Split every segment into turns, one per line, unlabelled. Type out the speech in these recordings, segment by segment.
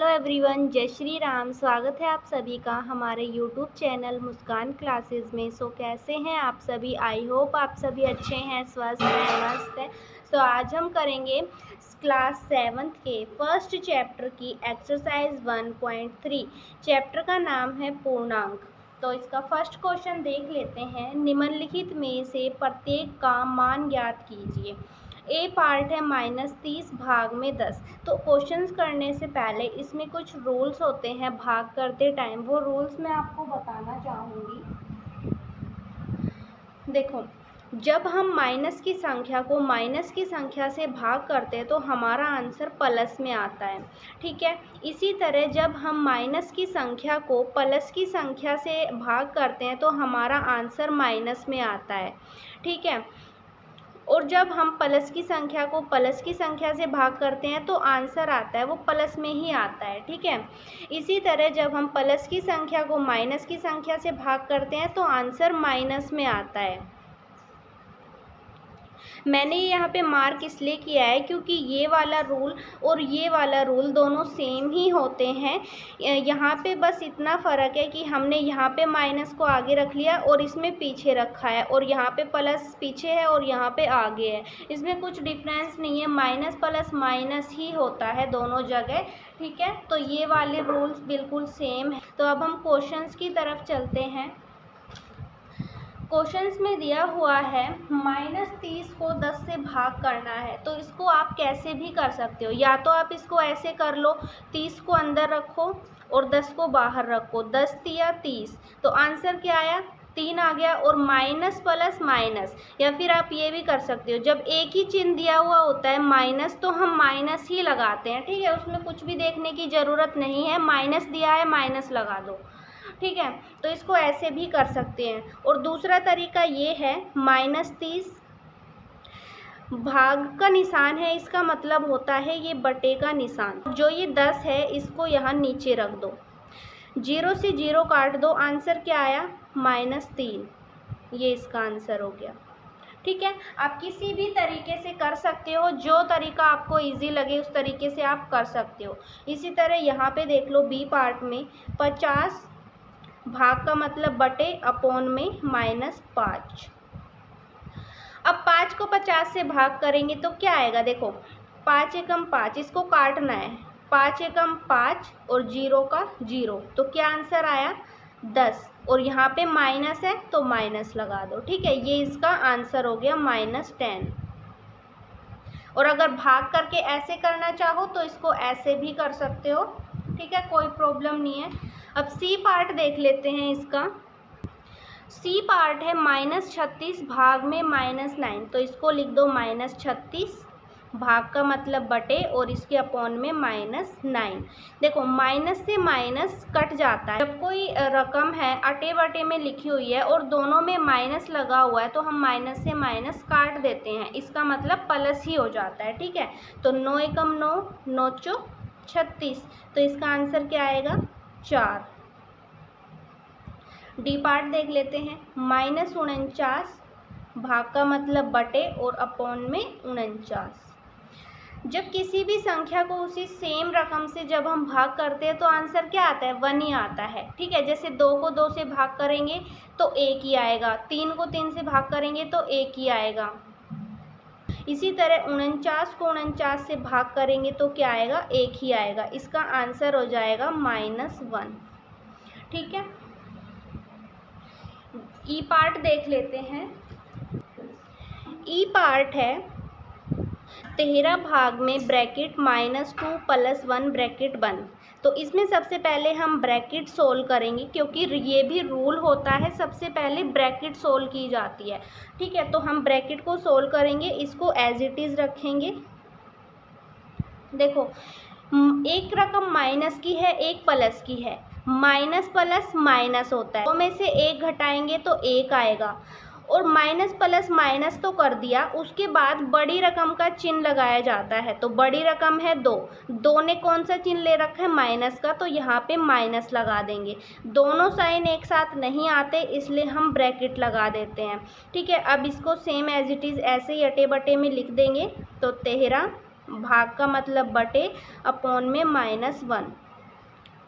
Hello everyone, जय श्री राम। स्वागत है आप सभी का हमारे यूट्यूब चैनल मुस्कान क्लासेस में। कैसे हैं आप सभी? आई होप आप सभी अच्छे हैं, स्वस्थ हैं, मस्त हैं। आज हम करेंगे क्लास 7th के फर्स्ट चैप्टर की एक्सरसाइज 1.3। चैप्टर का नाम है पूर्णांक। तो इसका फर्स्ट क्वेश्चन देख लेते हैं। निम्नलिखित में से प्रत्येक का मान ज्ञात कीजिए। ए पार्ट है -30 भाग में 10। तो क्वेश्चंस करने से पहले इसमें कुछ रूल्स होते हैं भाग करते टाइम, वो रूल्स मैं आपको बताना चाहूँगी। देखो, जब हम माइनस की संख्या को माइनस की संख्या से भाग करते हैं तो हमारा आंसर प्लस में आता है, ठीक है। इसी तरह जब हम माइनस की संख्या को प्लस की संख्या से भाग करते हैं तो हमारा आंसर माइनस में आता है, ठीक है। और जब हम प्लस की संख्या को प्लस की संख्या से भाग करते हैं तो आंसर आता है वो प्लस में ही आता है, ठीक है। इसी तरह जब हम प्लस की संख्या को माइनस की संख्या से भाग करते हैं तो आंसर माइनस में आता है। मैंने यहाँ पे मार्क इसलिए किया है क्योंकि ये वाला रूल और ये वाला रूल दोनों सेम ही होते हैं। यहाँ पे बस इतना फ़र्क है कि हमने यहाँ पे माइनस को आगे रख लिया और इसमें पीछे रखा है, और यहाँ पे प्लस पीछे है और यहाँ पे आगे है। इसमें कुछ डिफरेंस नहीं है, माइनस प्लस माइनस ही होता है दोनों जगह, ठीक है। तो ये वाले रूल्स बिल्कुल सेम है। तो अब हम क्वेश्चंस की तरफ चलते हैं। क्वेश्चंस में दिया हुआ है -30 को 10 से भाग करना है। तो इसको आप कैसे भी कर सकते हो, या तो आप इसको ऐसे कर लो, 30 को अंदर रखो और 10 को बाहर रखो, 10 तिया 30। तो आंसर क्या आया? 3 आ गया, और माइनस प्लस माइनस। या फिर आप ये भी कर सकते हो, जब एक ही चिन्ह दिया हुआ होता है माइनस तो हम माइनस ही लगाते हैं, ठीक है। उसमें कुछ भी देखने की ज़रूरत नहीं है, माइनस दिया है माइनस लगा दो, ठीक है। तो इसको ऐसे भी कर सकते हैं। और दूसरा तरीका ये है, -30 भाग का निशान है, इसका मतलब होता है ये बटे का निशान। जो ये 10 है इसको यहाँ नीचे रख दो, 0 से 0 काट दो, आंसर क्या आया? -3। ये इसका आंसर हो गया, ठीक है। आप किसी भी तरीके से कर सकते हो, जो तरीका आपको इजी लगे उस तरीके से आप कर सकते हो। इसी तरह यहाँ पे देख लो, बी पार्ट में 50 भाग का मतलब बटे अपॉन में -5। अब 5 को 50 से भाग करेंगे तो क्या आएगा? देखो, 5 एकम 5, इसको काटना है, 5 एकम 5 और 0 का 0, तो क्या आंसर आया? 10। और यहाँ पे माइनस है तो माइनस लगा दो, ठीक है। ये इसका आंसर हो गया -10। और अगर भाग करके ऐसे करना चाहो तो इसको ऐसे भी कर सकते हो, ठीक है, कोई प्रॉब्लम नहीं है। अब सी पार्ट देख लेते हैं इसका। सी पार्ट है -36 भाग में -9। तो इसको लिख दो -36 भाग का मतलब बटे और इसके अपॉन में -9। देखो, माइनस से माइनस कट जाता है। जब कोई रकम है अटे बटे में लिखी हुई है और दोनों में माइनस लगा हुआ है तो हम माइनस से माइनस काट देते हैं, इसका मतलब प्लस ही हो जाता है, ठीक है। तो 9 एकम 9, 9 चौक 36। तो इसका आंसर क्या आएगा? 4। डी पार्ट देख लेते हैं। -49 भाग का मतलब बटे और अपॉन में 49। जब किसी भी संख्या को उसी सेम रकम से जब हम भाग करते हैं तो आंसर क्या आता है? 1 ही आता है, ठीक है। जैसे 2 को 2 से भाग करेंगे तो 1 ही आएगा, 3 को 3 से भाग करेंगे तो 1 ही आएगा। इसी तरह 49 को 49 से भाग करेंगे तो क्या आएगा? 1 ही आएगा। इसका आंसर हो जाएगा -1, ठीक है। ई पार्ट देख लेते हैं। ई पार्ट है 13 भाग में ब्रैकेट -2 + 1 ब्रैकेट बंद। तो इसमें सबसे पहले हम ब्रैकेट सोल्व करेंगे, क्योंकि ये भी रूल होता है, सबसे पहले ब्रैकेट सोल्व की जाती है, ठीक है। तो हम ब्रैकेट को सोल्व करेंगे, इसको एज इट इज़ रखेंगे। देखो, एक रकम माइनस की है, एक प्लस की है। माइनस प्लस माइनस होता है, दो में से एक घटाएंगे तो 1 आएगा। और माइनस प्लस माइनस तो कर दिया, उसके बाद बड़ी रकम का चिन्ह लगाया जाता है। तो बड़ी रकम है 2, 2 ने कौन सा चिन्ह ले रखा है? माइनस का, तो यहाँ पे माइनस लगा देंगे। दोनों साइन एक साथ नहीं आते इसलिए हम ब्रैकेट लगा देते हैं, ठीक है। अब इसको सेम एज इट इज़ ऐसे ही अटे बटे में लिख देंगे। तो 13 भाग का मतलब बटे अपॉन में -1,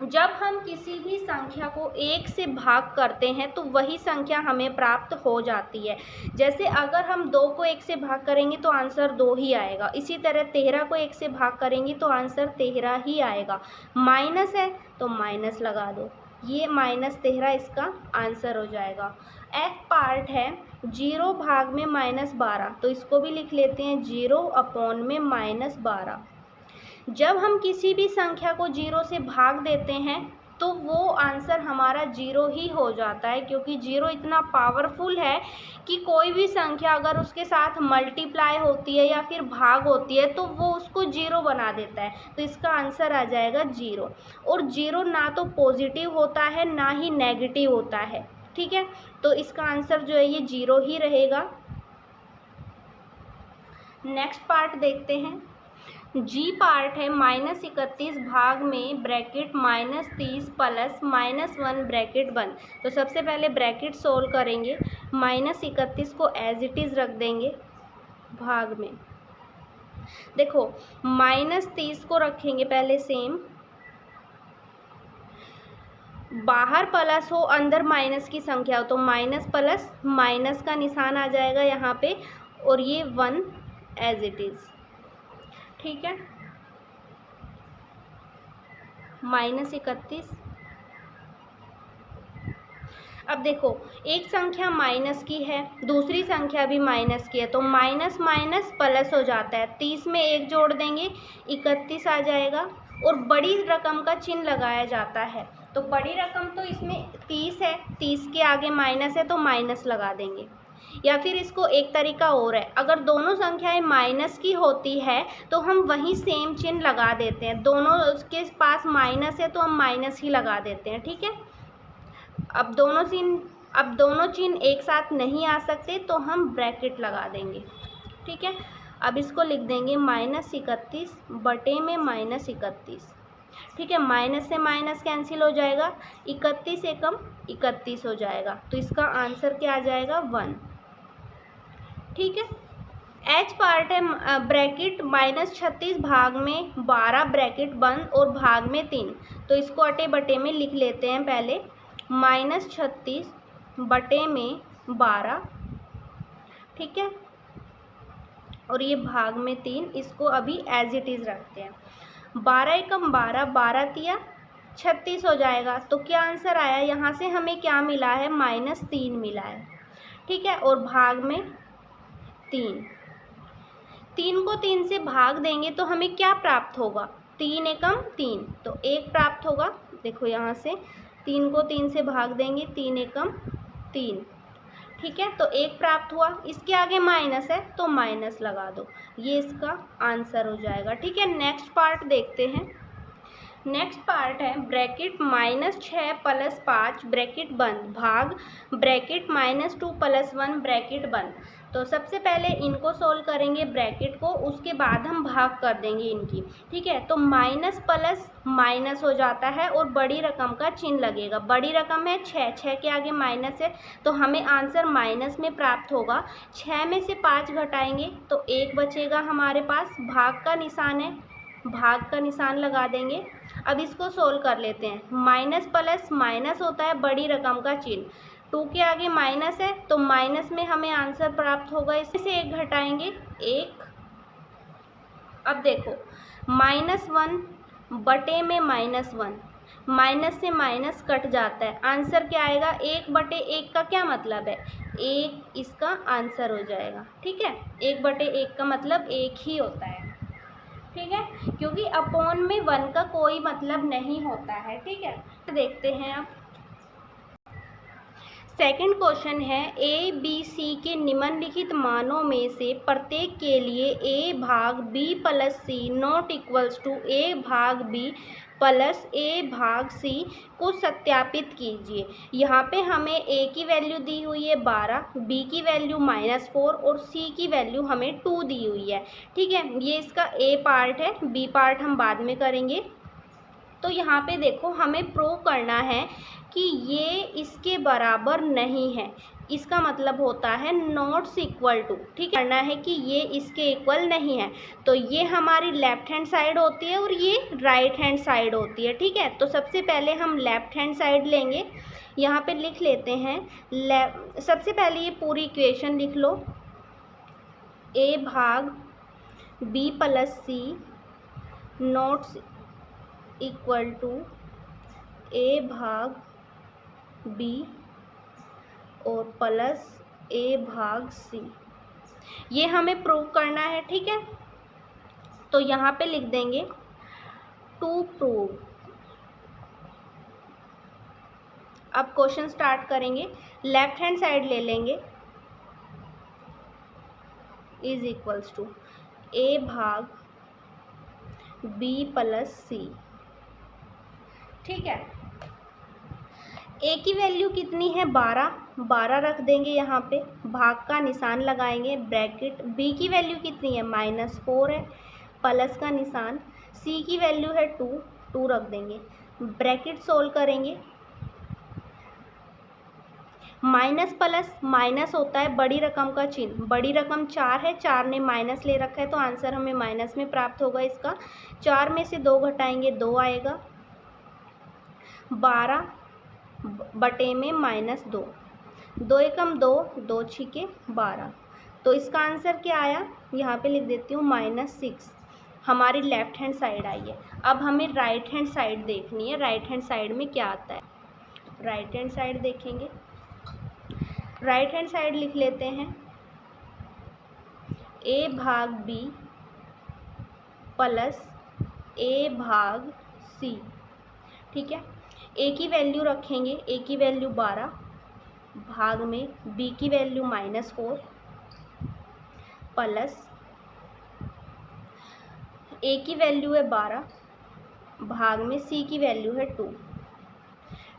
जब हम किसी भी संख्या को 1 से भाग करते हैं तो वही संख्या हमें प्राप्त हो जाती है। जैसे अगर हम 2 को 1 से भाग करेंगे तो आंसर 2 ही आएगा। इसी तरह 13 को 1 से भाग करेंगे तो आंसर 13 ही आएगा। माइनस है तो माइनस लगा दो, ये -13 इसका आंसर हो जाएगा। एफ पार्ट है 0 भाग में -12, तो इसको भी लिख लेते हैं 0 में -12। जब हम किसी भी संख्या को 0 से भाग देते हैं तो वो आंसर हमारा 0 ही हो जाता है, क्योंकि 0 इतना पावरफुल है कि कोई भी संख्या अगर उसके साथ मल्टीप्लाई होती है या फिर भाग होती है तो वो उसको 0 बना देता है। तो इसका आंसर आ जाएगा 0। और 0 ना तो पॉजिटिव होता है ना ही नेगेटिव होता है, ठीक है। तो इसका आंसर जो है ये 0 ही रहेगा। नेक्स्ट पार्ट देखते हैं। जी पार्ट है -31 भाग में ब्रैकेट -30 प्लस -1 ब्रैकेट बंद। तो सबसे पहले ब्रैकेट सोल्व करेंगे, -31 को एज इट इज़ रख देंगे भाग में। देखो -30 को रखेंगे पहले सेम, बाहर प्लस हो अंदर माइनस की संख्या हो तो माइनस प्लस माइनस का निशान आ जाएगा यहाँ पे, और ये 1 एज इट इज़, ठीक है। -31। अब देखो एक संख्या माइनस की है, दूसरी संख्या भी माइनस की है, तो माइनस माइनस प्लस हो जाता है। 30 में 1 जोड़ देंगे 31 आ जाएगा, और बड़ी रकम का चिन्ह लगाया जाता है। तो बड़ी रकम तो इसमें 30 है, 30 के आगे माइनस है तो माइनस लगा देंगे। या फिर इसको एक तरीका और है, अगर दोनों संख्याएं माइनस की होती है तो हम वहीं सेम चिन्ह लगा देते हैं। दोनों के पास माइनस है तो हम माइनस ही लगा देते हैं, ठीक है। अब दोनों चिन्ह एक साथ नहीं आ सकते तो हम ब्रैकेट लगा देंगे, ठीक है। अब इसको लिख देंगे -31 बटे में -31, ठीक है। माइनस से माइनस कैंसिल हो जाएगा, 31 एकम 31 हो जाएगा। तो इसका आंसर क्या आ जाएगा 1, ठीक है। एच पार्ट है ब्रैकेट -36 भाग में 12 ब्रैकेट बंद और भाग में 3। तो इसको अटे बटे में लिख लेते हैं पहले, -36 बटे में 12, ठीक है, और ये भाग में 3। इसको अभी एज इट इज़ रखते हैं। 12 एकम 12, 12 तिया 36 हो जाएगा। तो क्या आंसर आया, यहाँ से हमें क्या मिला है, -3 मिला है, ठीक है। और भाग में 3 को 3 से भाग देंगे तो हमें क्या प्राप्त होगा, 3 एकम 3, तो 1 प्राप्त होगा। देखो यहाँ से 3 को 3 से भाग देंगे, 3 एकम 3, ठीक है, तो 1 प्राप्त हुआ। इसके आगे माइनस है तो माइनस लगा दो, ये इसका आंसर हो जाएगा, ठीक है। नेक्स्ट पार्ट देखते हैं। नेक्स्ट पार्ट है ब्रैकेट -6 प्लस 5 ब्रैकेट बंद भाग ब्रैकेट -2 प्लस 1 ब्रैकेट बंद। तो सबसे पहले इनको सोल्व करेंगे ब्रैकेट को, उसके बाद हम भाग कर देंगे इनकी, ठीक है। तो माइनस प्लस माइनस हो जाता है और बड़ी रकम का चिन्ह लगेगा। बड़ी रकम है 6, 6 के आगे माइनस है तो हमें आंसर माइनस में प्राप्त होगा। 6 में से 5 घटाएंगे तो 1 बचेगा हमारे पास, भाग का निशान है, भाग का निशान लगा देंगे। अब इसको सोल्व कर लेते हैं। माइनस प्लस माइनस होता है बड़ी रकम का चिन्ह, 2 के आगे माइनस है तो माइनस में हमें आंसर प्राप्त होगा। इसमें से 1 घटाएंगे 1। अब देखो -1 बटे में -1, माइनस से माइनस कट जाता है, आंसर क्या आएगा, 1 बटे 1 का क्या मतलब है, 1 इसका आंसर हो जाएगा, ठीक है। 1 बटे 1 का मतलब 1 ही होता है, ठीक है, क्योंकि अपॉन में 1 का कोई मतलब नहीं होता है, ठीक है। देखते हैं अब सेकंड क्वेश्चन है, ए बी सी के निम्नलिखित मानों में से प्रत्येक के लिए ए भाग B plus C not equals to A भाग बी प्लस ए भाग सी को सत्यापित कीजिए। यहाँ पे हमें ए की वैल्यू दी हुई है 12, बी की वैल्यू -4 और सी की वैल्यू हमें 2 दी हुई है, ठीक है। ये इसका ए पार्ट है, बी पार्ट हम बाद में करेंगे। तो यहाँ पे देखो हमें प्रूव करना है कि ये इसके बराबर नहीं है, इसका मतलब होता है नॉट्स इक्वल टू। ठीक है, करना है कि ये इसके इक्वल नहीं है। तो ये हमारी लेफ्ट हैंड साइड होती है और ये राइट हैंड साइड होती है। ठीक है, तो सबसे पहले हम लेफ्ट हैंड साइड लेंगे। यहाँ पे लिख लेते हैं सबसे पहले ये पूरी इक्वेशन लिख लो, a भाग b plus c knots equal to a भाग b और प्लस a भाग c। ये हमें प्रूव करना है। ठीक है, तो यहाँ पे लिख देंगे टू प्रूव। अब क्वेश्चन स्टार्ट करेंगे। लेफ्ट हैंड साइड ले लेंगे, इज इक्वल्स टू a भाग b प्लस सी। ठीक है, a की वैल्यू कितनी है 12 रख देंगे यहाँ पे, भाग का निशान लगाएंगे ब्रैकेट। b की वैल्यू कितनी है -4 है, प्लस का निशान। c की वैल्यू है 2 रख देंगे, ब्रैकेट सोल्व करेंगे। माइनस प्लस माइनस होता है बड़ी रकम का चिन्ह, बड़ी रकम 4 है, 4 ने माइनस ले रखा है तो आंसर हमें माइनस में प्राप्त होगा इसका। 4 में से 2 घटाएंगे 2 आएगा, 12 बटे में -2, 2 एकम 2, 2 छिके 12। तो इसका आंसर क्या आया, यहाँ पे लिख देती हूँ -6। हमारी लेफ्ट हैंड साइड आई है। अब हमें राइट हैंड साइड देखनी है, राइट हैंड साइड में क्या आता है। राइट हैंड साइड देखेंगे, राइट हैंड साइड लिख लेते हैं a भाग b प्लस a भाग c। ठीक है, a की वैल्यू रखेंगे, a की वैल्यू 12 भाग में b की वैल्यू -4 प्लस a की वैल्यू है 12 भाग में c की वैल्यू है 2।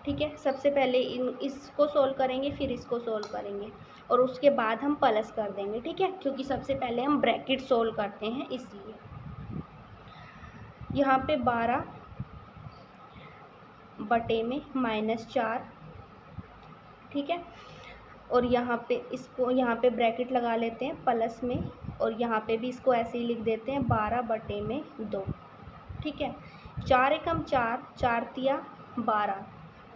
ठीक है, सबसे पहले इसको सोल्व करेंगे, फिर इसको सोल्व करेंगे और उसके बाद हम प्लस कर देंगे। ठीक है, क्योंकि सबसे पहले हम ब्रैकेट सोल्व करते हैं इसलिए। यहाँ पे 12 बटे में -4। ठीक है, और यहाँ पे इसको यहाँ पे ब्रैकेट लगा लेते हैं प्लस में, और यहाँ पे भी इसको ऐसे ही लिख देते हैं 12 बटे में 2। ठीक है, 4 एकम 4, 4 तिया 12,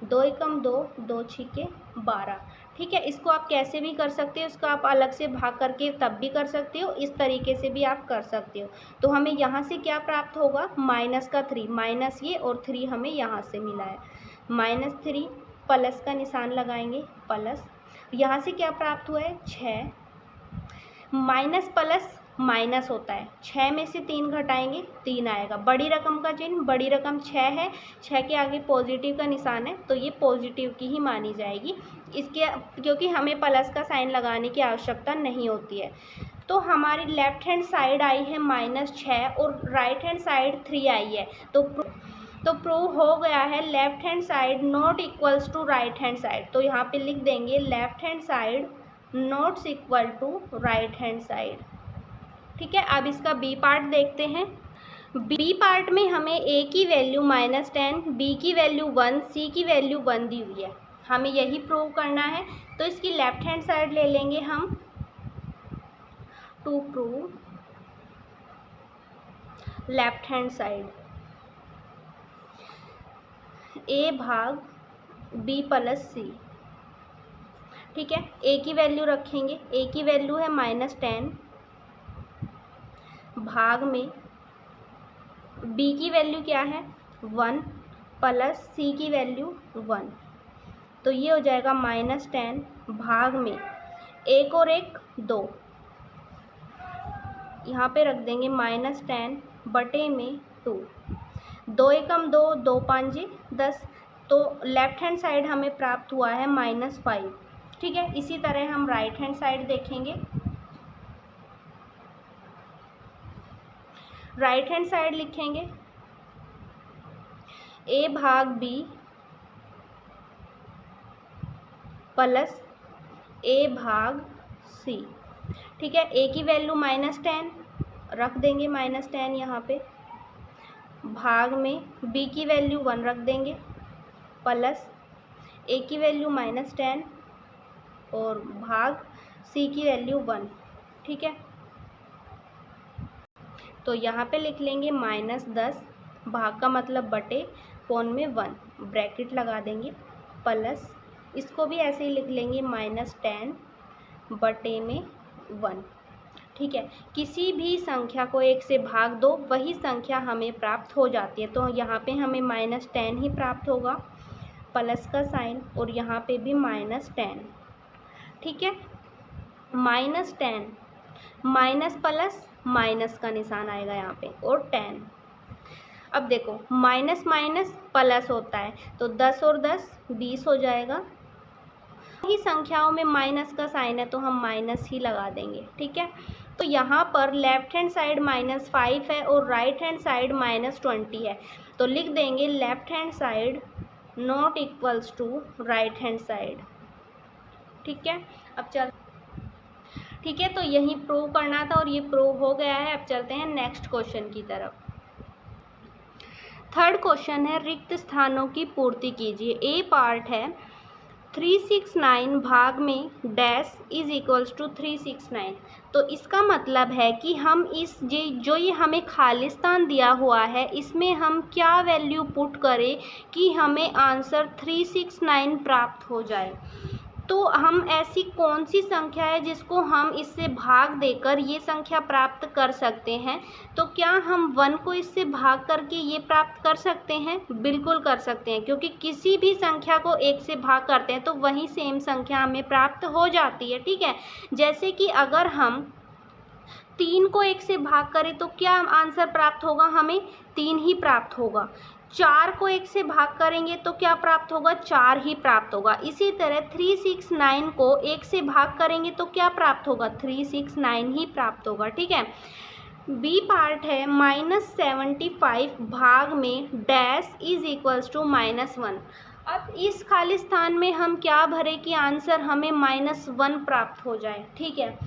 2 एकम 2, 2 छिके 12। ठीक है, इसको आप कैसे भी कर सकते हो, इसको आप अलग से भाग करके तब भी कर सकते हो, इस तरीके से भी आप कर सकते हो। तो हमें यहाँ से क्या प्राप्त होगा, -3, माइनस ये और 3 हमें यहाँ से मिला है, -3 प्लस का निशान लगाएंगे प्लस। यहाँ से क्या प्राप्त हुआ है 6, माइनस प्लस माइनस होता है, 6 में से 3 घटाएंगे 3 आएगा, बड़ी रकम का चिन्ह, बड़ी रकम 6 है, 6 के आगे पॉजिटिव का निशान है तो ये पॉजिटिव की ही मानी जाएगी इसके, क्योंकि हमें प्लस का साइन लगाने की आवश्यकता नहीं होती है। तो हमारी लेफ्ट हैंड साइड आई है -6 और राइट हैंड साइड 3 आई है। तो प्रूव हो गया है left hand side not equals to right hand side. तो यहाँ पे लिख देंगे left hand side knots equal to right hand side. ठीक है, अब इसका बी पार्ट देखते हैं। बी पार्ट में हमें a की वैल्यू -10, b की वैल्यू 1, c की वैल्यू 1 दी हुई है, हमें यही प्रूव करना है। तो इसकी लेफ्ट हैंड साइड ले लेंगे हम, to prove left hand side a भाग b प्लस c। ठीक है, a की वैल्यू रखेंगे, a की वैल्यू है -10 भाग में b की वैल्यू क्या है 1 प्लस c की वैल्यू 1। तो ये हो जाएगा -10 भाग में 1 और 1 2, यहाँ पे रख देंगे -10 बटे में 2, 2 एकम 2, 2 पाँचे 10। तो लेफ्ट हैंड साइड हमें प्राप्त हुआ है -5। ठीक है, इसी तरह हम राइट हैंड साइड देखेंगे। राइट हैंड साइड लिखेंगे a भाग b प्लस a भाग c। ठीक है, a की वैल्यू -10 रख देंगे, -10 यहाँ पे, भाग में b की वैल्यू 1 रख देंगे प्लस ए की वैल्यू -10 और भाग सी की वैल्यू 1। ठीक है, तो यहाँ पे लिख लेंगे -10, भाग का मतलब बटे, कोण में 1, ब्रैकेट लगा देंगे, प्लस इसको भी ऐसे ही लिख लेंगे -10 बटे में 1। ठीक है, किसी भी संख्या को 1 से भाग दो, वही संख्या हमें प्राप्त हो जाती है। तो यहाँ पे हमें -10 ही प्राप्त होगा, प्लस का साइन, और यहाँ पे भी -10। ठीक है, -10 माइनस प्लस माइनस का निशान आएगा यहाँ पे, और 10। अब देखो माइनस माइनस प्लस होता है, तो 10 और 10 20 हो जाएगा। ही संख्याओं में माइनस का साइन है तो हम माइनस ही लगा देंगे। ठीक है, तो यहाँ पर लेफ्ट हैंड साइड -5 है और राइट हैंड साइड -20 है, तो लिख देंगे left hand side not equals to right hand side. ठीक है, अब चल ठीक है, तो यही प्रूव करना था और ये प्रूव हो गया है। अब चलते हैं नेक्स्ट क्वेश्चन की तरफ। थर्ड क्वेश्चन है, रिक्त स्थानों की पूर्ति कीजिए। ए पार्ट है 369 भाग में डैश इज इक्वल्स टू 369। तो इसका मतलब है कि हम इस जो ये हमें खालिस्तान दिया हुआ है, इसमें हम क्या वैल्यू पुट करें कि हमें आंसर 369 प्राप्त हो जाए। तो हम ऐसी कौन सी संख्या है जिसको हम इससे भाग देकर ये संख्या प्राप्त कर सकते हैं। तो क्या हम 1 को इससे भाग करके ये प्राप्त कर सकते हैं? बिल्कुल कर सकते हैं, क्योंकि किसी भी संख्या को 1 से भाग करते हैं तो वही सेम संख्या हमें प्राप्त हो जाती है। ठीक है, जैसे कि अगर हम 3 को 1 से भाग करें तो क्या आंसर प्राप्त होगा? हमें 3 ही प्राप्त होगा। 4 को 1 से भाग करेंगे तो क्या प्राप्त होगा? 4 ही प्राप्त होगा। इसी तरह 369 को 1 से भाग करेंगे तो क्या प्राप्त होगा? 369 ही प्राप्त होगा। ठीक है, बी पार्ट है -75 भाग में डैश इज इक्वल्स टू -1। अब इस खाली स्थान में हम क्या भरें कि आंसर हमें -1 प्राप्त हो जाए। ठीक है,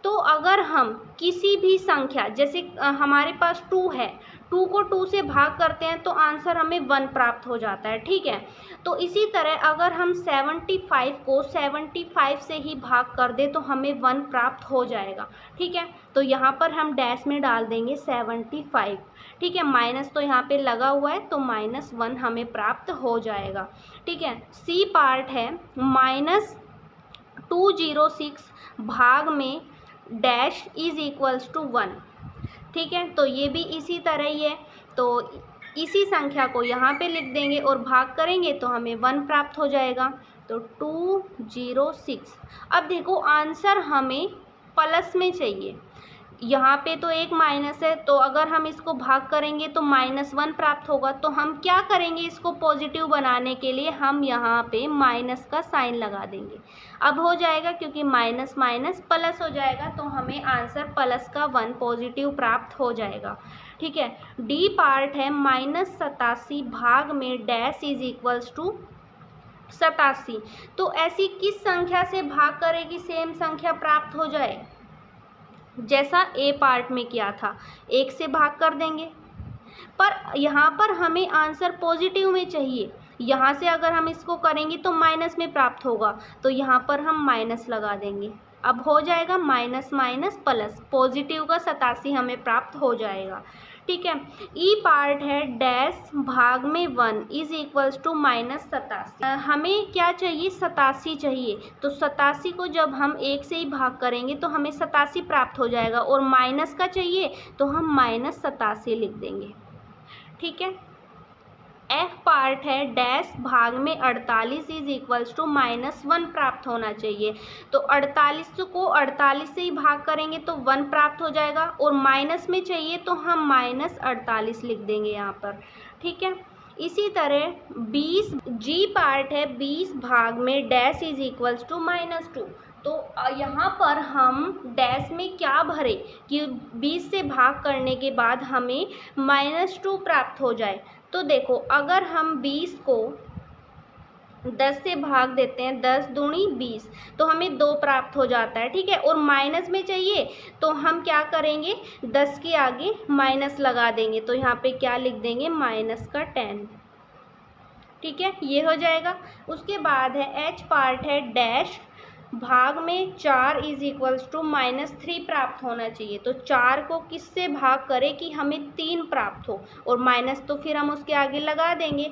तो अगर हम किसी भी संख्या, जैसे हमारे पास 2 है, 2 को 2 से भाग करते हैं तो आंसर हमें 1 प्राप्त हो जाता है। ठीक है, तो इसी तरह अगर हम 75 को 75 से ही भाग कर दें तो हमें 1 प्राप्त हो जाएगा। ठीक है, तो यहाँ पर हम डैश में डाल देंगे 75। ठीक है, माइनस तो यहाँ पे लगा हुआ है तो -1 हमें प्राप्त हो जाएगा। ठीक है, सी पार्ट है -206 भाग में डैश इज इक्वल्स टू 1। ठीक है, तो ये भी इसी तरह ही है, तो इसी संख्या को यहाँ पे लिख देंगे और भाग करेंगे तो हमें 1 प्राप्त हो जाएगा, तो 206। अब देखो आंसर हमें प्लस में चाहिए, यहाँ पे तो एक माइनस है, तो अगर हम इसको भाग करेंगे तो -1 प्राप्त होगा। तो हम क्या करेंगे, इसको पॉजिटिव बनाने के लिए हम यहाँ पे माइनस का साइन लगा देंगे। अब हो जाएगा, क्योंकि माइनस माइनस प्लस हो जाएगा, तो हमें आंसर प्लस का 1 पॉजिटिव प्राप्त हो जाएगा। ठीक है, डी पार्ट है -87 भाग में डैश इज इक्वल्स टू 87। तो ऐसी किस संख्या से भाग करें कि सेम संख्या प्राप्त हो जाए? जैसा ए पार्ट में किया था, 1 से भाग कर देंगे, पर यहाँ पर हमें आंसर पॉजिटिव में चाहिए। यहाँ से अगर हम इसको करेंगे तो माइनस में प्राप्त होगा, तो यहाँ पर हम माइनस लगा देंगे। अब हो जाएगा माइनस माइनस प्लस, पॉजिटिव का 87 हमें प्राप्त हो जाएगा। ठीक है, ई पार्ट है डैश भाग में 1 इज इक्वल्स टू -87। हमें क्या चाहिए? 87 चाहिए, तो 87 को जब हम 1 से ही भाग करेंगे तो हमें 87 प्राप्त हो जाएगा, और माइनस का चाहिए तो हम -87 लिख देंगे। ठीक है, एफ पार्ट है डैश भाग में 48 इज इक्वल्स टू -1 प्राप्त होना चाहिए, तो 48 को 48 से ही भाग करेंगे तो 1 प्राप्त हो जाएगा, और माइनस में चाहिए तो हम -48 लिख देंगे यहाँ पर। ठीक है, इसी तरह 20 जी पार्ट है 20 भाग में डैश इज इक्वल्स टू -2। तो यहाँ पर हम डैश में क्या भरें कि 20 से भाग करने के बाद हमें -2 प्राप्त हो जाए। तो देखो अगर हम 20 को 10 से भाग देते हैं, 10 दूनी 20, तो हमें 2 प्राप्त हो जाता है। ठीक है, और माइनस में चाहिए तो हम क्या करेंगे, 10 के आगे माइनस लगा देंगे, तो यहाँ पे क्या लिख देंगे, -10। ठीक है, ये हो जाएगा। उसके बाद है h पार्ट है डैश भाग में 4 इज इक्वल्स टू -3 प्राप्त होना चाहिए। तो 4 को किससे भाग करें कि हमें 3 प्राप्त हो, और माइनस तो फिर हम उसके आगे लगा देंगे।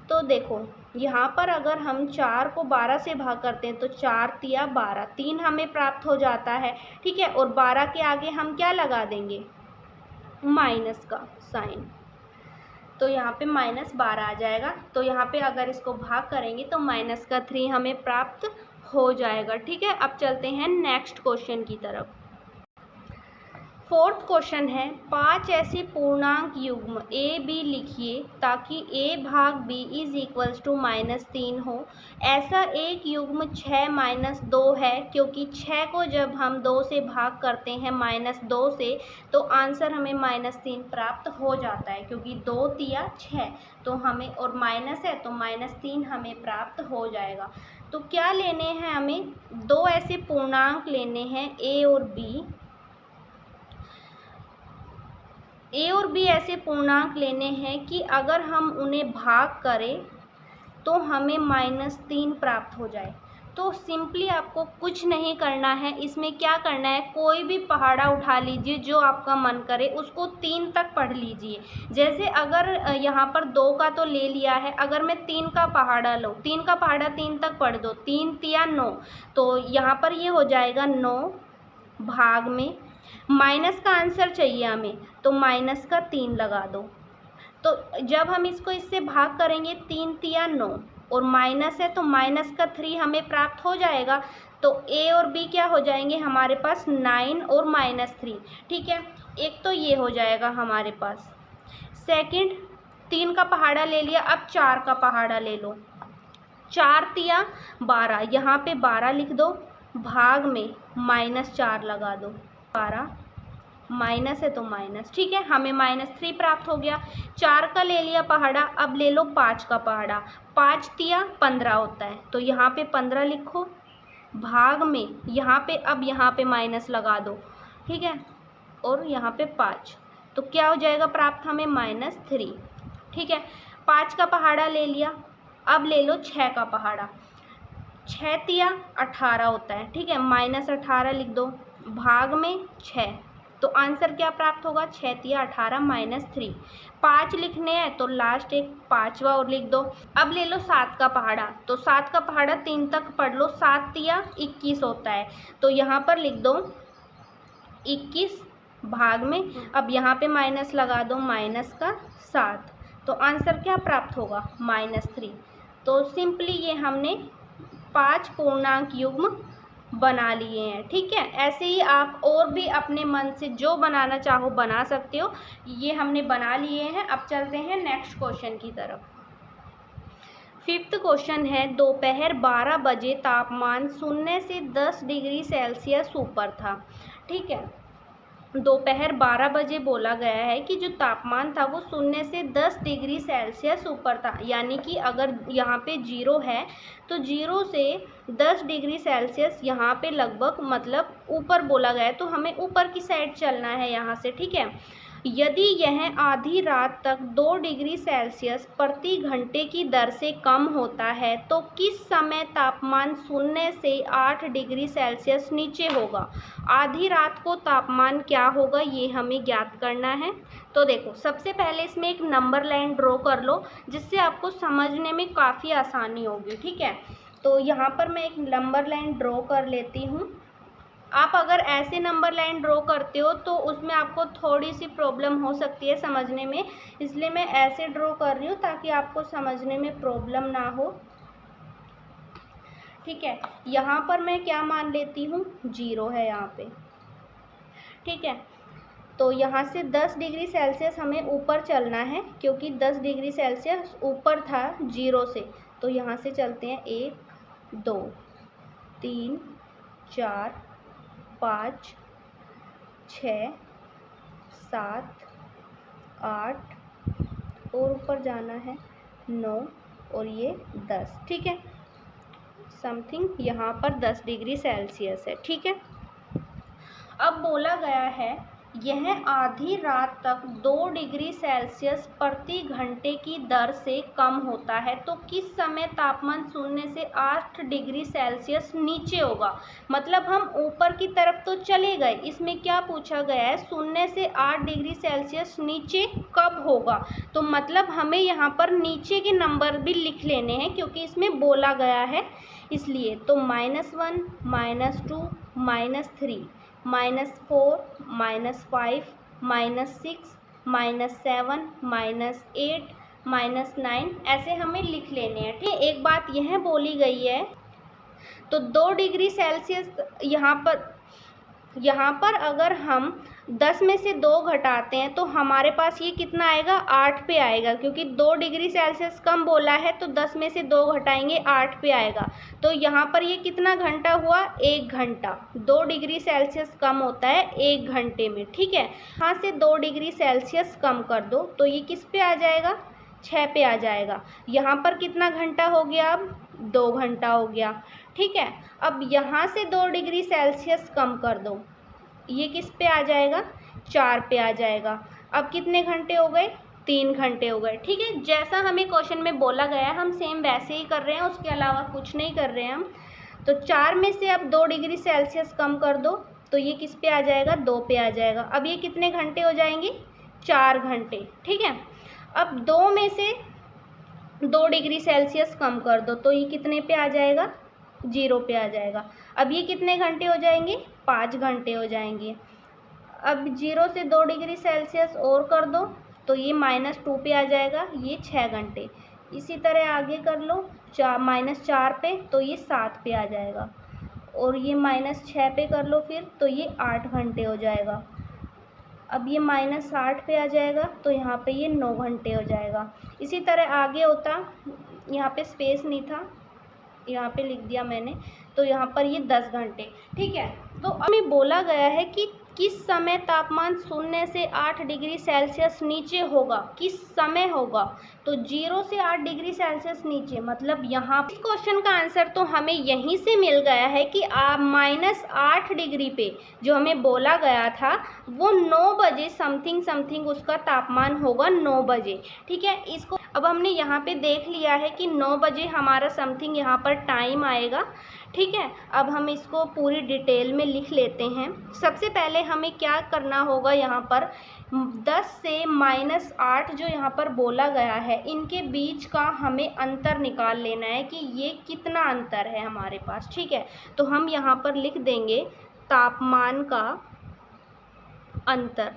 तो देखो यहाँ पर अगर हम 4 को 12 से भाग करते हैं तो 4 तिया 12, 3 हमें प्राप्त हो जाता है। ठीक है, और 12 के आगे हम क्या लगा देंगे, माइनस का साइन, तो यहाँ पे -12 आ जाएगा। तो यहाँ पे अगर इसको भाग करेंगे तो -3 हमें प्राप्त हो जाएगा। ठीक है, अब चलते हैं नेक्स्ट क्वेश्चन की तरफ। फोर्थ क्वेश्चन है 5 ऐसे पूर्णांक युग्म ए बी लिखिए ताकि a भाग b इज इक्वल्स टू -3 हो। ऐसा एक युग्म 6 - 2 है, क्योंकि 6 को जब हम 2 से भाग करते हैं -2 से तो आंसर हमें -3 प्राप्त हो जाता है, क्योंकि 2 तिया 6 तो हमें, और माइनस है तो -3 हमें प्राप्त हो जाएगा। तो क्या लेने हैं हमें, 2 ऐसे पूर्णांक लेने हैं a और b ऐसे पूर्णांक लेने हैं कि अगर हम उन्हें भाग करें तो हमें -3 प्राप्त हो जाए। तो सिंपली आपको कुछ नहीं करना है, इसमें क्या करना है, कोई भी पहाड़ा उठा लीजिए जो आपका मन करे, उसको 3 तक पढ़ लीजिए। जैसे अगर यहाँ पर 2 का तो ले लिया है, अगर मैं 3 का पहाड़ा लूँ, 3 का पहाड़ा 3 तक पढ़ दो, 3 तिया 9, तो यहाँ पर ये हो जाएगा 9 भाग में, माइनस का आंसर चाहिए हमें तो -3 लगा दो। तो जब हम इसको इससे भाग करेंगे 3 तिया 9 और माइनस है तो -3 हमें प्राप्त हो जाएगा। तो a और b क्या हो जाएंगे हमारे पास, 9 और -3। ठीक है, एक तो ये हो जाएगा हमारे पास। सेकंड, 3 का पहाड़ा ले लिया, अब 4 का पहाड़ा ले लो, 4 तिया 12, यहाँ पे 12 लिख दो, भाग में -4 लगा दो, 12 माइनस है तो माइनस। ठीक है, हमें -3 प्राप्त हो गया। 4 का ले लिया पहाड़ा, अब ले लो 5 का पहाड़ा, 5 तिया 15 होता है, तो यहाँ पे 15 लिखो, भाग में यहाँ पे, अब यहाँ पे माइनस लगा दो। ठीक है, और यहाँ पे 5, तो क्या हो जाएगा प्राप्त हमें, -3। ठीक है, 5 का पहाड़ा ले लिया, अब ले लो 6 का पहाड़ा, 6 तिया 18 होता है। ठीक है, -18 लिख दो, भाग में 6, तो आंसर क्या प्राप्त होगा, 6 तिया 18 -3। 5 लिखने हैं तो लास्ट एक 5वां और लिख दो। अब ले लो 7 का पहाड़ा, तो 7 का पहाड़ा 3 तक पढ़ लो, 7 तिया 21 होता है, तो यहाँ पर लिख दो 21 भाग में, अब यहाँ पे माइनस लगा दो, -7, तो आंसर क्या प्राप्त होगा, -3। तो सिंपली ये हमने 5 पूर्णांक युग्म बना लिए हैं। ठीक है, ऐसे ही आप और भी अपने मन से जो बनाना चाहो बना सकते हो। ये हमने बना लिए हैं। अब चलते हैं नेक्स्ट क्वेश्चन की तरफ। 5th क्वेश्चन है दोपहर 12 बजे तापमान 0 से 10 डिग्री सेल्सियस ऊपर था। ठीक है, दोपहर 12 बजे बोला गया है कि जो तापमान था वो 0 से 10 डिग्री सेल्सियस ऊपर था, यानी कि अगर यहाँ पे 0 है तो 0 से 10 डिग्री सेल्सियस यहाँ पे लगभग मतलब ऊपर बोला गया है, तो हमें ऊपर की साइड चलना है यहाँ से। ठीक है, यदि यह आधी रात तक 2 डिग्री सेल्सियस प्रति घंटे की दर से कम होता है तो किस समय तापमान 0 से 8 डिग्री सेल्सियस नीचे होगा। आधी रात को तापमान क्या होगा ये हमें ज्ञात करना है। तो देखो, सबसे पहले इसमें एक नंबर लाइन ड्रॉ कर लो जिससे आपको समझने में काफ़ी आसानी होगी। ठीक है, तो यहाँ पर मैं एक नंबर लाइन ड्रॉ कर लेती हूँ। आप अगर ऐसे नंबर लाइन ड्रॉ करते हो तो उसमें आपको थोड़ी सी प्रॉब्लम हो सकती है समझने में, इसलिए मैं ऐसे ड्रॉ कर रही हूँ ताकि आपको समझने में प्रॉब्लम ना हो। ठीक है, यहाँ पर मैं क्या मान लेती हूँ, 0 है यहाँ पे। ठीक है, तो यहाँ से 10 डिग्री सेल्सियस हमें ऊपर चलना है क्योंकि 10 डिग्री सेल्सियस ऊपर था 0 से। तो यहाँ से चलते हैं 1 2 3 4 5 6 7 8 और ऊपर जाना है 9 और ये 10। ठीक है, समथिंग यहाँ पर 10 डिग्री सेल्सियस है। ठीक है, अब बोला गया है यह आधी रात तक 2 डिग्री सेल्सियस प्रति घंटे की दर से कम होता है, तो किस समय तापमान 0 से 8 डिग्री सेल्सियस नीचे होगा। मतलब हम ऊपर की तरफ तो चले गए, इसमें क्या पूछा गया है 0 से 8 डिग्री सेल्सियस नीचे कब होगा। तो मतलब हमें यहाँ पर नीचे के नंबर भी लिख लेने हैं क्योंकि इसमें बोला गया है इसलिए। तो -1, -2, -3, -4, -5, -6, -7, -8, -9 ऐसे हमें लिख लेने हैं। ठीक है, एक बात यह बोली गई है तो 2 डिग्री सेल्सियस यहाँ पर अगर हम 10 में से 2 घटाते हैं तो हमारे पास ये कितना आएगा 8 पे आएगा, क्योंकि 2 डिग्री सेल्सियस कम बोला है तो 10 में से 2 घटाएंगे 8 पे आएगा। तो यहाँ पर ये कितना घंटा हुआ 1 घंटा। 2 डिग्री सेल्सियस कम होता है 1 घंटे में। ठीक है, यहाँ से 2 डिग्री सेल्सियस कम कर दो तो ये किस पे आ जाएगा 6 पे आ जाएगा। यहाँ पर कितना घंटा हो गया अब 2 घंटा हो गया। ठीक है, अब यहाँ से 2 डिग्री सेल्सियस कम कर दो, ये किस पे आ जाएगा 4 पे आ जाएगा। अब कितने घंटे हो गए 3 घंटे हो गए। ठीक है, जैसा हमें क्वेश्चन में बोला गया है हम सेम वैसे ही कर रहे हैं, उसके अलावा कुछ नहीं कर रहे हैं हम। तो 4 में से अब 2 डिग्री सेल्सियस कम कर दो तो ये किस पे आ जाएगा 2 पे आ जाएगा। अब ये कितने घंटे हो जाएंगे 4 घंटे। ठीक है, अब 2 में से 2 डिग्री सेल्सियस कम कर दो तो ये कितने पे आ जाएगा 0 पे आ जाएगा। अब ये कितने घंटे हो जाएंगे 5 घंटे हो जाएंगे। अब 0 से 2 डिग्री सेल्सियस और कर दो तो ये -2 पे आ जाएगा, ये 6 घंटे। इसी तरह आगे कर लो -4 पे तो ये 7 पे आ जाएगा, और ये -6 पे कर लो फिर तो ये 8 घंटे हो जाएगा। अब ये -8 पे आ जाएगा तो यहाँ पे ये 9 घंटे हो जाएगा। इसी तरह आगे होता, यहाँ पे स्पेस नहीं था, यहाँ पे लिख दिया मैंने, तो यहाँ पर ये 10 घंटे। ठीक है, तो हमें बोला गया है कि किस समय तापमान 0 से 8 डिग्री सेल्सियस नीचे होगा, किस समय होगा। तो 0 से 8 डिग्री सेल्सियस नीचे, मतलब यहाँ इस क्वेश्चन का आंसर तो हमें यहीं से मिल गया है कि -8 डिग्री पे जो हमें बोला गया था वो 9 बजे समथिंग उसका तापमान होगा 9 बजे। ठीक है, इसको अब हमने यहाँ पे देख लिया है कि 9 बजे हमारा समथिंग यहाँ पर टाइम आएगा। ठीक है, अब हम इसको पूरी डिटेल में लिख लेते हैं। सबसे पहले हमें क्या करना होगा, यहाँ पर 10 से -8 जो यहाँ पर बोला गया है इनके बीच का हमें अंतर निकाल लेना है कि ये कितना अंतर है हमारे पास। ठीक है, तो हम यहाँ पर लिख देंगे तापमान का अंतर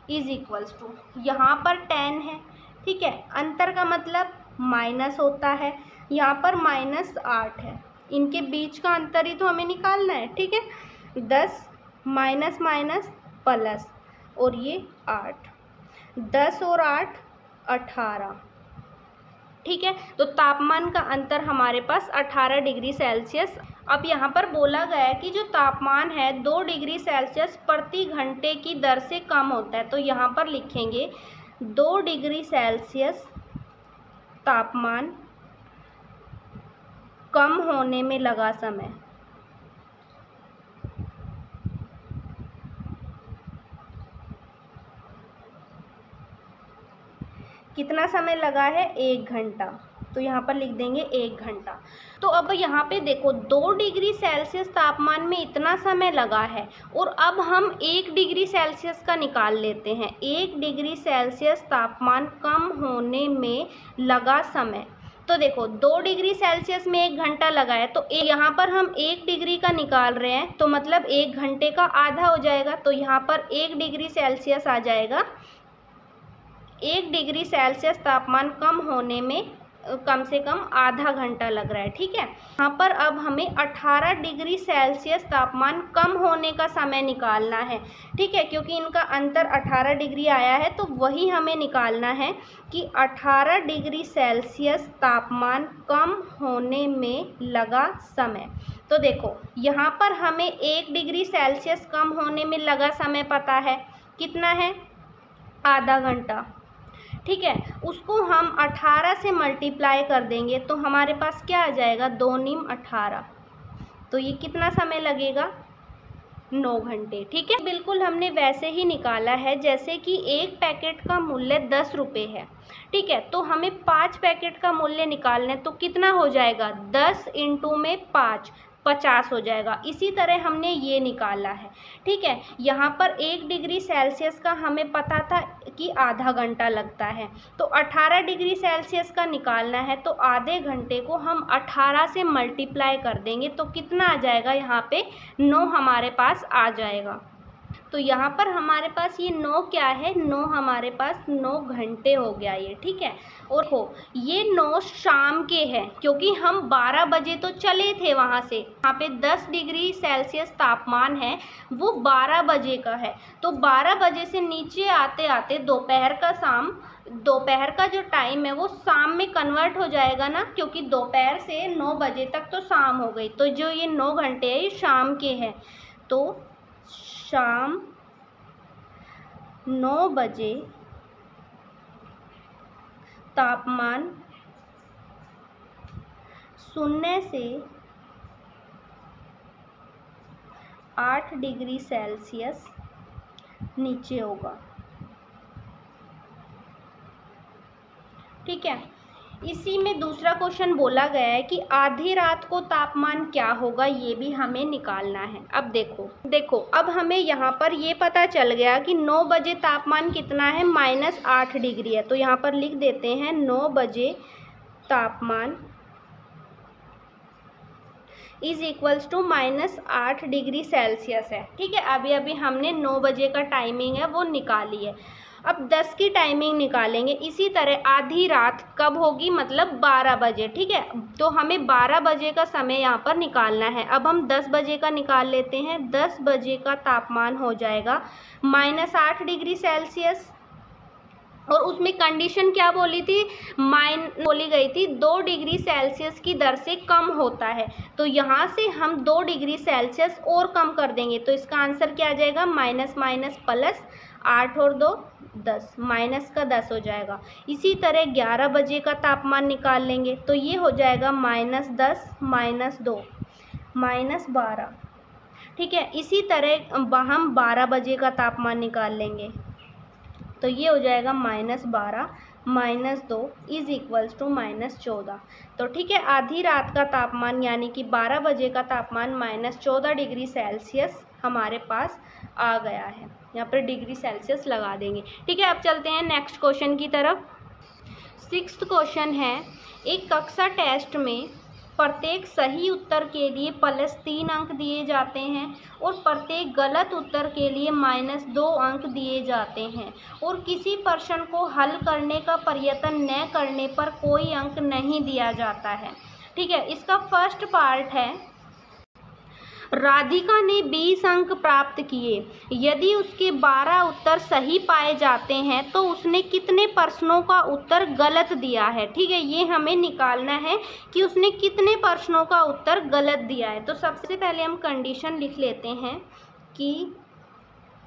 = यहाँ पर 10 है। ठीक है, अंतर का मतलब माइनस होता है, यहाँ पर -8 है, इनके बीच का अंतर ही तो हमें निकालना है। ठीक है, 10 माइनस प्लस और ये 8, 10 और 8 18। ठीक है, तो तापमान का अंतर हमारे पास 18 डिग्री सेल्सियस। अब यहाँ पर बोला गया है कि जो तापमान है 2 डिग्री सेल्सियस प्रति घंटे की दर से कम होता है, तो यहाँ पर लिखेंगे 2 डिग्री सेल्सियस तापमान कम होने में लगा समय। कितना समय लगा है 1 घंटा, तो यहाँ पर लिख देंगे 1 घंटा। तो अब यहाँ पे देखो 2 डिग्री सेल्सियस तापमान में इतना समय लगा है, और अब हम 1 डिग्री सेल्सियस का निकाल लेते हैं। 1 डिग्री सेल्सियस तापमान कम होने में लगा समय, तो देखो 2 डिग्री सेल्सियस में 1 घंटा लगा है, तो यहाँ पर हम 1 डिग्री का निकाल रहे हैं, तो मतलब 1 घंटे का आधा हो जाएगा, तो यहाँ पर 1 डिग्री सेल्सियस आ जाएगा। 1 डिग्री सेल्सियस तापमान कम होने में कम से कम आधा घंटा लग रहा है। ठीक है, यहाँ पर अब हमें 18 डिग्री सेल्सियस तापमान कम होने का समय निकालना है। ठीक है, क्योंकि इनका अंतर 18 डिग्री आया है तो वही हमें निकालना है कि 18 डिग्री सेल्सियस तापमान कम होने में लगा समय। तो देखो यहाँ पर हमें 1 डिग्री सेल्सियस कम होने में लगा समय पता है कितना है, आधा घंटा। ठीक है, उसको हम 18 से मल्टीप्लाई कर देंगे तो हमारे पास क्या आ जाएगा 2 × 18, तो ये कितना समय लगेगा 9 घंटे। ठीक है, बिल्कुल हमने वैसे ही निकाला है जैसे कि एक पैकेट का मूल्य 10 रुपये है। ठीक है, तो हमें 5 पैकेट का मूल्य निकालना है, तो कितना हो जाएगा, 10 इंटू में 5, 50 हो जाएगा। इसी तरह हमने ये निकाला है। ठीक है, यहाँ पर 1 डिग्री सेल्सियस का हमें पता था कि आधा घंटा लगता है, तो 18 डिग्री सेल्सियस का निकालना है, तो आधे घंटे को हम 18 से मल्टीप्लाई कर देंगे, तो कितना आ जाएगा, यहाँ पे 9 हमारे पास आ जाएगा। तो यहाँ पर हमारे पास ये 9 क्या है, 9 हमारे पास 9 घंटे हो गया ये। ठीक है, और हो ये 9 शाम के हैं, क्योंकि हम 12 बजे तो चले थे वहाँ से। यहाँ पे 10 डिग्री सेल्सियस तापमान है, वो 12 बजे का है, तो 12 बजे से नीचे आते आते दोपहर का जो टाइम है वो शाम में कन्वर्ट हो जाएगा ना, क्योंकि दोपहर से 9 बजे तक तो शाम हो गई, तो जो ये 9 घंटे है ये शाम के हैं। तो शाम 9 बजे तापमान 0 से 8 डिग्री सेल्सियस नीचे होगा। ठीक है, इसी में दूसरा क्वेश्चन बोला गया है कि आधी रात को तापमान क्या होगा, ये भी हमें निकालना है। अब देखो अब हमें यहाँ पर ये पता चल गया कि 9 बजे तापमान कितना है, -8 डिग्री है, तो यहाँ पर लिख देते हैं 9 बजे तापमान is equals to -8 degree Celsius है। ठीक है, अभी हमने 9 बजे का टाइमिंग है वो निकाली है। अब 10 की टाइमिंग निकालेंगे। इसी तरह आधी रात कब होगी, मतलब 12 बजे। ठीक है, तो हमें 12 बजे का समय यहाँ पर निकालना है। अब हम 10 बजे का निकाल लेते हैं। 10 बजे का तापमान हो जाएगा -8 डिग्री सेल्सियस, और उसमें कंडीशन क्या बोली गई थी 2 डिग्री सेल्सियस की दर से कम होता है, तो यहाँ से हम 2 डिग्री सेल्सियस और कम कर देंगे, तो इसका आंसर क्या आ जाएगा, माइनस प्लस 8 और 2 10, माइनस का 10 हो जाएगा। इसी तरह 11 बजे का तापमान निकाल लेंगे, तो ये हो जाएगा -10 -2 -12। ठीक है, इसी तरह हम 12 बजे का तापमान निकाल लेंगे, तो ये हो जाएगा -12 -2 इज इक्वल्स टू -14। तो ठीक है, आधी रात का तापमान यानी कि 12 बजे का तापमान -14 डिग्री सेल्सियस हमारे पास आ गया है। यहाँ पर डिग्री सेल्सियस लगा देंगे। ठीक है, अब चलते हैं नेक्स्ट क्वेश्चन की तरफ। 6th क्वेश्चन है, एक कक्षा टेस्ट में प्रत्येक सही उत्तर के लिए +3 अंक दिए जाते हैं और प्रत्येक गलत उत्तर के लिए -2 अंक दिए जाते हैं, और किसी प्रश्न को हल करने का प्रयत्न न करने पर कोई अंक नहीं दिया जाता है। ठीक है, इसका फर्स्ट पार्ट है, राधिका ने 20 अंक प्राप्त किए, यदि उसके 12 उत्तर सही पाए जाते हैं तो उसने कितने प्रश्नों का उत्तर गलत दिया है। ठीक है, ये हमें निकालना है कि उसने कितने प्रश्नों का उत्तर गलत दिया है। तो सबसे पहले हम कंडीशन लिख लेते हैं कि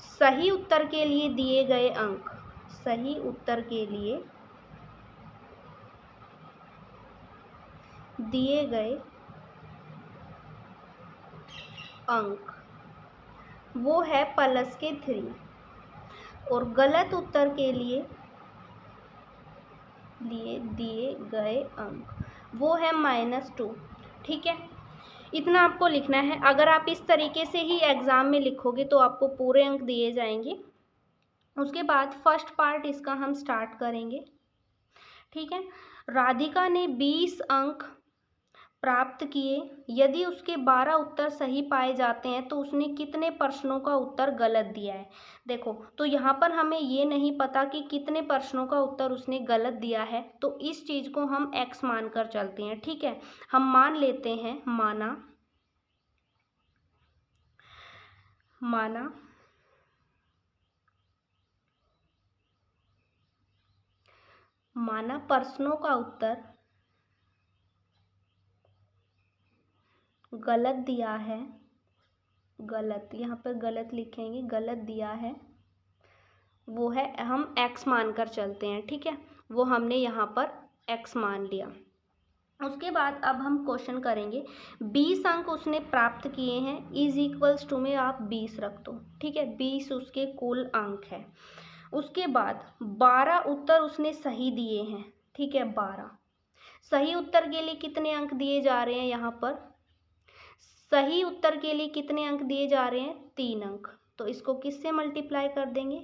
सही उत्तर के लिए दिए गए अंक, सही उत्तर के लिए दिए गए अंक वो है +3, और गलत उत्तर के लिए दिए गए अंक वो है -2। ठीक है, इतना आपको लिखना है। अगर आप इस तरीके से ही एग्ज़ाम में लिखोगे तो आपको पूरे अंक दिए जाएंगे। उसके बाद फर्स्ट पार्ट इसका हम स्टार्ट करेंगे। ठीक है, राधिका ने 20 अंक प्राप्त किए, यदि उसके 12 उत्तर सही पाए जाते हैं तो उसने कितने प्रश्नों का उत्तर गलत दिया है। देखो, तो यहाँ पर हमें ये नहीं पता कि कितने प्रश्नों का उत्तर उसने गलत दिया है, तो इस चीज़ को हम x मान कर चलते हैं। ठीक है, हम मान लेते हैं, माना प्रश्नों का उत्तर गलत दिया है, गलत, यहाँ पर गलत लिखेंगे, गलत दिया है, वो है, हम x मान कर चलते हैं। ठीक है, वो हमने यहाँ पर x मान लिया। उसके बाद अब हम क्वेश्चन करेंगे। 20 अंक उसने प्राप्त किए हैं, इज इक्वल्स टू में आप 20 रख दो, ठीक है। 20 उसके कुल अंक है। उसके बाद 12 उत्तर उसने सही दिए हैं, ठीक है। 12 सही उत्तर के लिए कितने अंक दिए जा रहे हैं यहाँ पर? सही उत्तर के लिए कितने अंक दिए जा रहे हैं? 3 अंक। तो इसको किससे मल्टीप्लाई कर देंगे?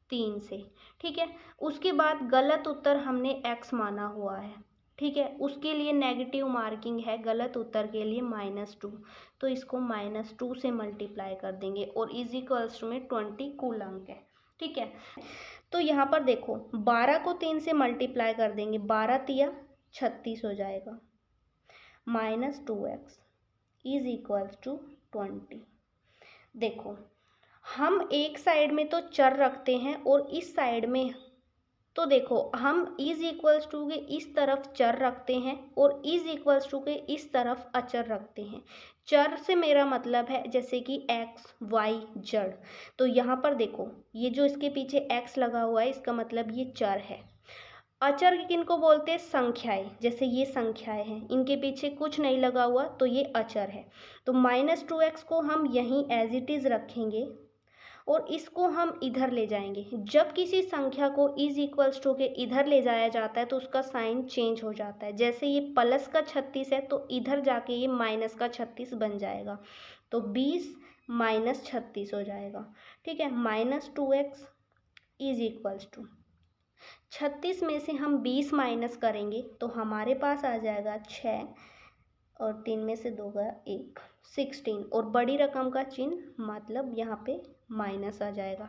3 से, ठीक है। उसके बाद गलत उत्तर हमने x माना हुआ है, ठीक है। उसके लिए नेगेटिव मार्किंग है, गलत उत्तर के लिए -2। तो इसको -2 से मल्टीप्लाई कर देंगे और इज इक्वल्स टू में 20 कुल अंक है, ठीक है। तो यहाँ पर देखो 12 को 3 से मल्टीप्लाई कर देंगे, 12 तिया 36 हो जाएगा, -2x इज इक्वल्स टू 20। देखो हम एक साइड में तो चर रखते हैं और इस साइड में तो देखो हम इज इक्वल्स टू के इस तरफ चर रखते हैं और इज इक्वल्स टू के इस तरफ अचर रखते हैं। चर से मेरा मतलब है जैसे कि x, y, z। तो यहाँ पर देखो ये जो इसके पीछे x लगा हुआ है इसका मतलब ये चर है। अचर किनको बोलते हैं? संख्याएं। जैसे ये संख्याएं हैं, इनके पीछे कुछ नहीं लगा हुआ तो ये अचर है। तो -2x को हम यहीं एज इट इज़ रखेंगे और इसको हम इधर ले जाएंगे। जब किसी संख्या को इज इक्वल्स टू के इधर ले जाया जाता है तो उसका साइन चेंज हो जाता है। जैसे ये प्लस का 36 है तो इधर जाके ये माइनस का 36 बन जाएगा। तो 20 - 36 हो जाएगा, ठीक है। -2x इज इक्वल्स टू 36 में से हम 20 माइनस करेंगे तो हमारे पास आ जाएगा 6 और 3 में से 2 गया 1, 16 और बड़ी रकम का चिन्ह मतलब यहाँ पे माइनस आ जाएगा,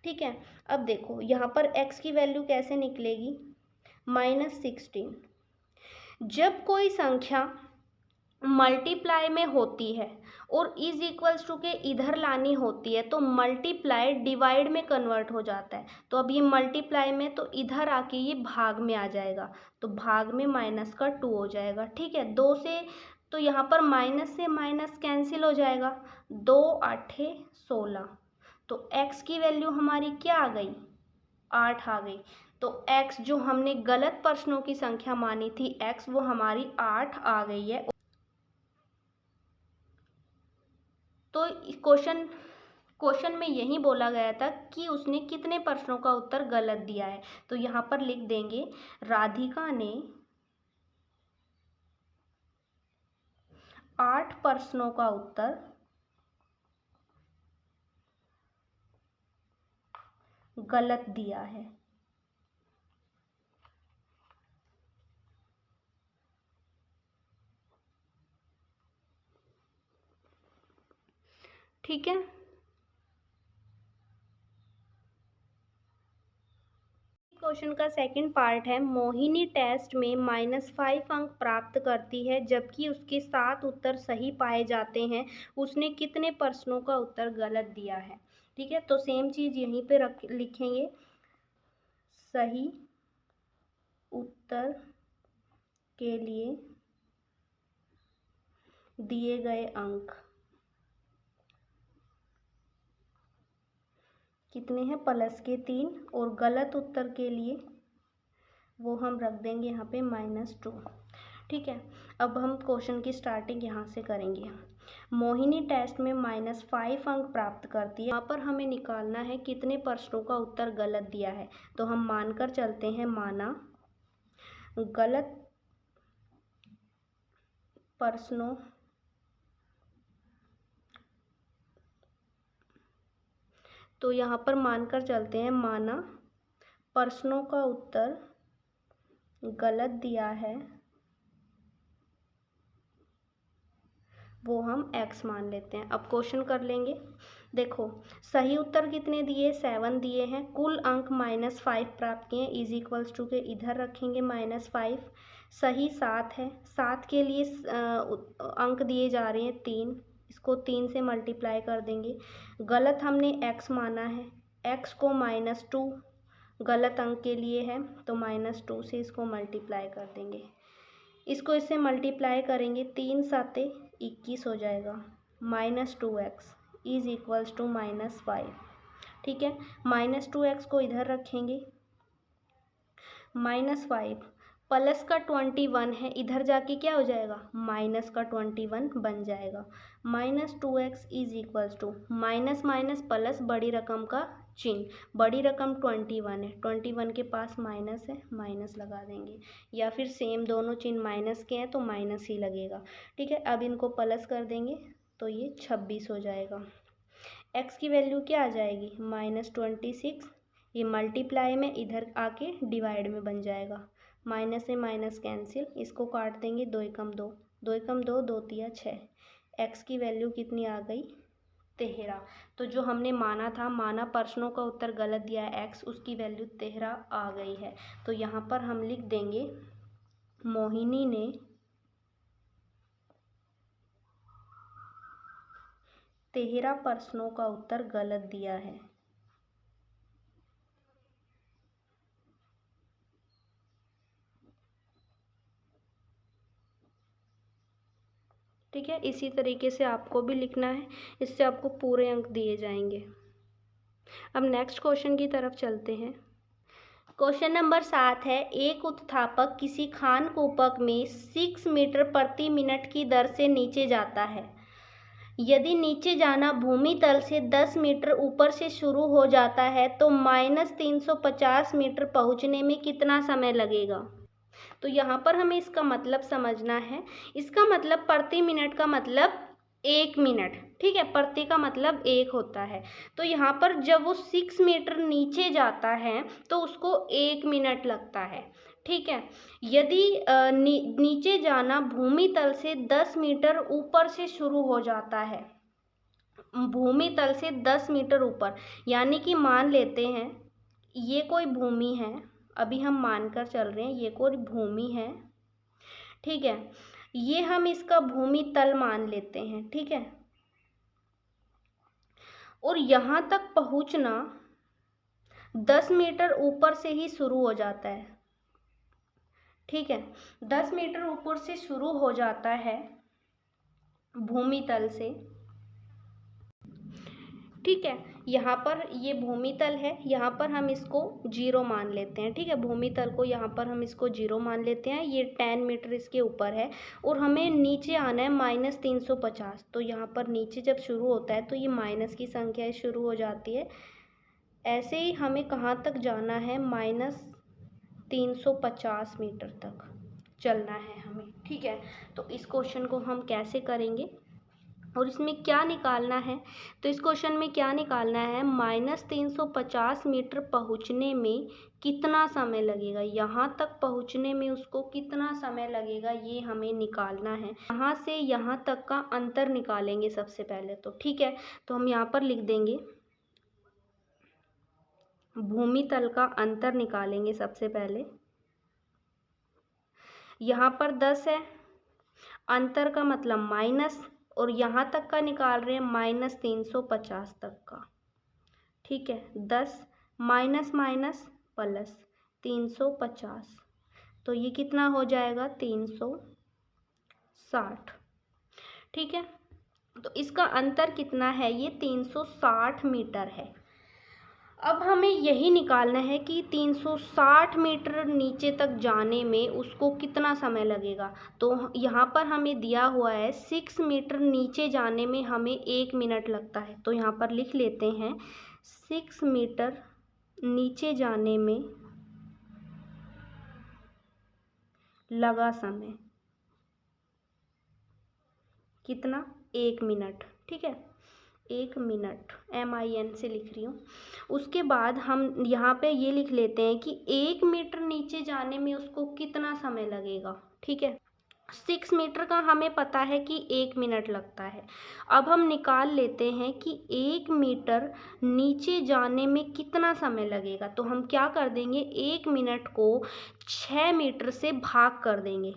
ठीक है। अब देखो यहाँ पर x की वैल्यू कैसे निकलेगी? -16। जब कोई संख्या मल्टीप्लाई में होती है और इज इक्वल्स टू के इधर लानी होती है तो मल्टीप्लाई डिवाइड में कन्वर्ट हो जाता है। तो अब ये मल्टीप्लाई में तो इधर आके ये भाग में आ जाएगा, तो भाग में -2 हो जाएगा, ठीक है। 2 से तो यहाँ पर माइनस से माइनस कैंसिल हो जाएगा, 2 8 16। तो x की वैल्यू हमारी क्या आ गई? 8 आ गई। तो x जो हमने गलत प्रश्नों की संख्या मानी थी x, वो हमारी 8 आ गई है। तो क्वेश्चन में यही बोला गया था कि उसने कितने प्रश्नों का उत्तर गलत दिया है। तो यहाँ पर लिख देंगे राधिका ने 8 प्रश्नों का उत्तर गलत दिया है। ठीक है। क्वेश्चन का सेकंड पार्ट है, मोहिनी टेस्ट में -5 अंक प्राप्त करती है जबकि उसके 7 उत्तर सही पाए जाते हैं। उसने कितने प्रश्नों का उत्तर गलत दिया है? ठीक है, तो सेम चीज़ यहीं पे लिखेंगे, सही उत्तर के लिए दिए गए अंक कितने हैं? +3। और गलत उत्तर के लिए वो हम रख देंगे यहाँ पे -2। ठीक है, अब हम क्वेश्चन की स्टार्टिंग यहाँ से करेंगे। मोहिनी टेस्ट में -5 अंक प्राप्त करती है। यहाँ पर हमें निकालना है कितने प्रश्नों का उत्तर गलत दिया है। तो हम मानकर चलते हैं, माना गलत प्रश्नों तो यहाँ पर मानकर चलते हैं, माना प्रश्नों का उत्तर गलत दिया है, वो हम x मान लेते हैं। अब क्वेश्चन कर लेंगे। देखो सही उत्तर कितने दिए? 7 दिए हैं। कुल अंक -5 प्राप्त किए, इज इक्वल्स टू के इधर रखेंगे -5। सही 7 है, 7 के लिए अंक दिए जा रहे हैं 3, इसको 3 से मल्टीप्लाई कर देंगे। गलत हमने x माना है, x को -2 गलत अंक के लिए है तो -2 से इसको मल्टीप्लाई कर देंगे। इसको इससे मल्टीप्लाई करेंगे, 3 7 21 हो जाएगा। -2x is equals to -5। ठीक है, -2x को इधर रखेंगे, -5 प्लस का 21 है, इधर जाके क्या हो जाएगा, माइनस का 21 बन जाएगा। -2x is equals to minus minus plus, बड़ी रकम का चिन्ह, बड़ी रकम 21 है, 21 के पास माइनस है, माइनस लगा देंगे, या फिर सेम दोनों चिन्ह माइनस के हैं तो माइनस ही लगेगा। ठीक है, अब इनको प्लस कर देंगे तो ये 26 हो जाएगा। x की वैल्यू क्या आ जाएगी, -26, ये मल्टीप्लाई में इधर आके डिवाइड में बन जाएगा। माइनस से माइनस कैंसिल, इसको काट देंगे, 2 एकम 2, 2 एकम 2, 2 तिया 6। x की वैल्यू कितनी आ गई, 13। तो जो हमने माना था, माना प्रश्नों का उत्तर गलत दिया है x, उसकी वैल्यू 13 आ गई है। तो यहाँ पर हम लिख देंगे मोहिनी ने 13 प्रश्नों का उत्तर गलत दिया है। ठीक है, इसी तरीके से आपको भी लिखना है, इससे आपको पूरे अंक दिए जाएंगे। अब नेक्स्ट क्वेश्चन की तरफ चलते हैं। क्वेश्चन नंबर 7 है, एक उत्थापक किसी खान कूपक में 6 मीटर प्रति मिनट की दर से नीचे जाता है। यदि नीचे जाना भूमि तल से 10 मीटर ऊपर से शुरू हो जाता है तो -350 मीटर पहुंचने में कितना समय लगेगा। तो यहाँ पर हमें इसका मतलब समझना है। इसका मतलब प्रति मिनट का मतलब 1 मिनट, ठीक है, प्रति का मतलब 1 होता है। तो यहाँ पर जब वो 6 मीटर नीचे जाता है तो उसको 1 मिनट लगता है। ठीक है, यदि नीचे जाना भूमि तल से 10 मीटर ऊपर से शुरू हो जाता है, भूमि तल से 10 मीटर ऊपर, यानी कि मान लेते हैं ये कोई भूमि है, अभी हम मानकर चल रहे हैं ये कोई भूमि है। ठीक है, ये हम इसका भूमि तल मान लेते हैं। ठीक है, और यहाँ तक पहुँचना 10 मीटर ऊपर से ही शुरू हो जाता है। ठीक है, 10 मीटर ऊपर से शुरू हो जाता है भूमि तल से। ठीक है, यहाँ पर ये भूमि तल है, यहाँ पर हम इसको 0 मान लेते हैं। ठीक है, भूमि तल को यहाँ पर हम इसको 0 मान लेते हैं। ये 10 मीटर इसके ऊपर है और हमें नीचे आना है -350। तो यहाँ पर नीचे जब शुरू होता है तो ये माइनस की संख्या शुरू हो जाती है। ऐसे ही हमें कहाँ तक जाना है, -350 मीटर तक चलना है हमें। ठीक है, तो इस क्वेश्चन को हम कैसे करेंगे और इसमें क्या निकालना है, तो इस क्वेश्चन में क्या निकालना है, -350 मीटर पहुँचने में कितना समय लगेगा, यहाँ तक पहुँचने में उसको कितना समय लगेगा, ये हमें निकालना है। यहाँ से यहाँ तक का अंतर निकालेंगे सबसे पहले तो। ठीक है, तो हम यहाँ पर लिख देंगे भूमि तल का अंतर निकालेंगे सबसे पहले। यहाँ पर 10 है, अंतर का मतलब माइनस, और यहाँ तक का निकाल रहे हैं -350 तक का। ठीक है, 10 माइनस माइनस प्लस 350, तो ये कितना हो जाएगा, 360। ठीक है, तो इसका अंतर कितना है, ये 360 मीटर है। अब हमें यही निकालना है कि 360 मीटर नीचे तक जाने में उसको कितना समय लगेगा। तो यहाँ पर हमें दिया हुआ है 6 मीटर नीचे जाने में हमें 1 मिनट लगता है। तो यहाँ पर लिख लेते हैं 6 मीटर नीचे जाने में लगा समय कितना, 1 मिनट। ठीक है, 1 मिनट, MIN से लिख रही हूँ। उसके बाद हम यहाँ पे ये लिख लेते हैं कि 1 मीटर नीचे जाने में उसको कितना समय लगेगा। ठीक है, 6 मीटर का हमें पता है कि 1 मिनट लगता है। अब हम निकाल लेते हैं कि 1 मीटर नीचे जाने में कितना समय लगेगा। तो हम क्या कर देंगे, 1 मिनट को 6 मीटर से भाग कर देंगे,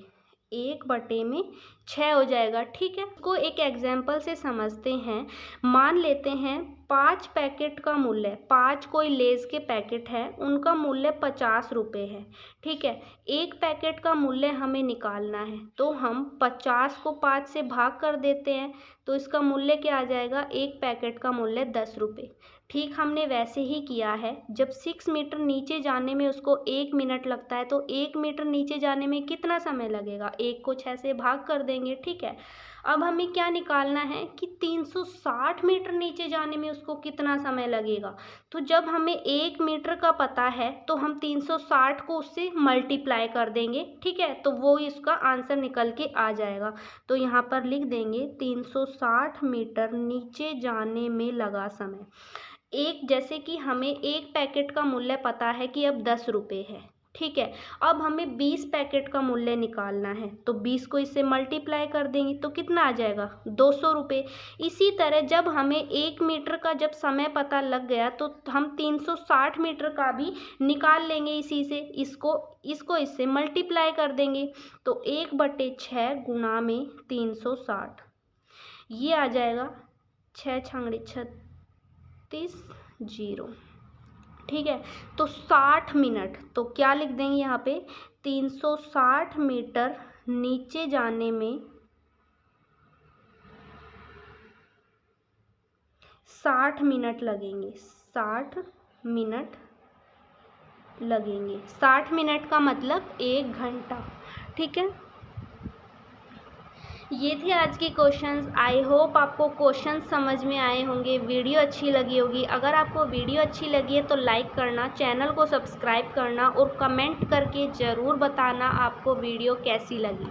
1/6 हो जाएगा। ठीक है, इसको एक एग्जाम्पल से समझते हैं। मान लेते हैं 5 पैकेट का मूल्य, 5 कोई लेज़ के पैकेट है, उनका मूल्य 50 रुपये है। ठीक है, एक पैकेट का मूल्य हमें निकालना है, तो हम 50 को 5 से भाग कर देते हैं, तो इसका मूल्य क्या आ जाएगा, एक पैकेट का मूल्य 10 रुपये। ठीक हमने वैसे ही किया है। जब 6 मीटर नीचे जाने में उसको 1 मिनट लगता है तो 1 मीटर नीचे जाने में कितना समय लगेगा, 1 को 6 से भाग कर देंगे। ठीक है, अब हमें क्या निकालना है कि 360 मीटर नीचे जाने में उसको कितना समय लगेगा। तो जब हमें 1 मीटर का पता है तो हम 360 को उससे मल्टीप्लाई कर देंगे। ठीक है, तो वो इसका आंसर निकल के आ जाएगा। तो यहाँ पर लिख देंगे 360 मीटर नीचे जाने में लगा समय। जैसे कि हमें एक पैकेट का मूल्य पता है कि अब 10 रुपये है। ठीक है, अब हमें 20 पैकेट का मूल्य निकालना है तो 20 को इससे मल्टीप्लाई कर देंगे तो कितना आ जाएगा, 200 रुपये। इसी तरह जब हमें 1 मीटर का जब समय पता लग गया तो हम 360 मीटर का भी निकाल लेंगे इसी से। इसको इससे मल्टीप्लाई कर देंगे तो 1/6 गुणा में 360, ये आ जाएगा 6 छंगड़ी 36 0। ठीक है, तो 60 मिनट, तो क्या लिख देंगे यहाँ पे 360 मीटर नीचे जाने में 60 मिनट लगेंगे। 60 मिनट लगेंगे, 60 मिनट का मतलब 1 घंटा। ठीक है, ये थे आज के क्वेश्चंस। आई होप आपको क्वेश्चंस समझ में आए होंगे, वीडियो अच्छी लगी होगी। अगर आपको वीडियो अच्छी लगी है तो लाइक करना, चैनल को सब्सक्राइब करना और कमेंट करके ज़रूर बताना आपको वीडियो कैसी लगी।